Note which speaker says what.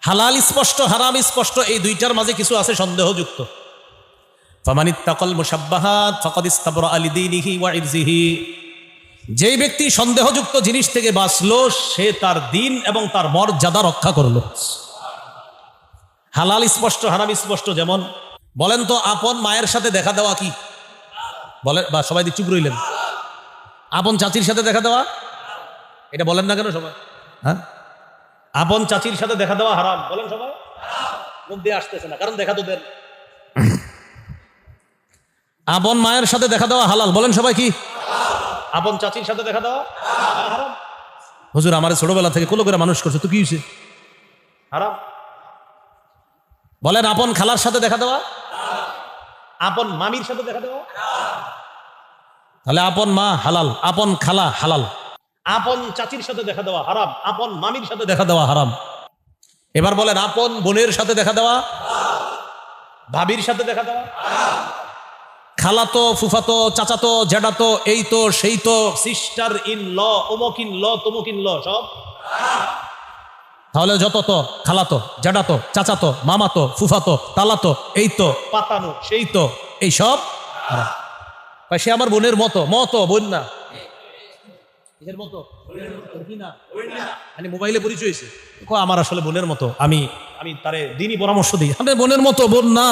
Speaker 1: হালাল স্পষ্ট, হারাম স্পষ্ট, এই দুইটার মাঝে কিছু আছে সন্দেহযুক্ত। ফামানিত্তাকাল মুশাব্বাহাত ফাকাদ ইস্তাবরা লিদীনিহি ওয়া ইরজিহি, যেই ব্যক্তি সন্দেহযুক্ত জিনিস থেকে বাঁচলো সে তার দিন এবং তার মর্যাদা রক্ষা করলো। হালাল স্পষ্ট, হারাম স্পষ্ট। যেমন বলেন তো, আপন মায়ের সাথে দেখা দেওয়া কি? বলেন, বা সবাই চুপ রইলেন। আপন চাচির সাথে দেখা দেওয়া, এটা বলেন না কেন সবাই? হ্যাঁ, আপন চাচির সাথে দেখা দেওয়া হারাম, বলেন সবাই। মুখ দিয়ে আসতেছে না, কারণ দেখা তো দেন। আপন মায়ের সাথে দেখা দেওয়া হালাল, বলেন সবাই কি? আপন চাচির সাথে দেখা দেওয়া হারাম। হুজুর আমার ছোটবেলা থেকে কোলো করে মানুষ করছে, তো কি হয়েছে? হারাম। বলেন আপন খালার সাথে দেখা দেওয়া, আপন মামির সাথে দেখা দেওয়া, তাহলে আপন মা হালাল, আপন খালা হালাল। আপন চাচির সাথে দেখা দেওয়া হারাম, আপন মামির সাথে দেখা দেওয়া হারাম। এবার বলেন আপন বোনের সাথে দেখা দেওয়া, ভাবির সাথে দেখা দেওয়া, খালাতো, ফুফাতো, চাচাতো, জ্যাঠাতো, এই তো সেই তো, সিস্টার ইন ল, অমুক ইন ল, তমুক ইন ল, সব। তাহলে যত তো, খালাতো, জ্যাঠাতো, চাচাতো, মামাতো, ফুফাতো, তালাতো, এই তো, পাতানো, সেই তো, এই সব সে আমার বোনের মতো। মতো বোন না, নিজের মতো না, মানে মোবাইলে পরিচয় হয়েছে, আমার আসলে বোনের মতো, আমি তারে দিনই পরামর্শ দিই, আমি বোনের মতো, বোন না।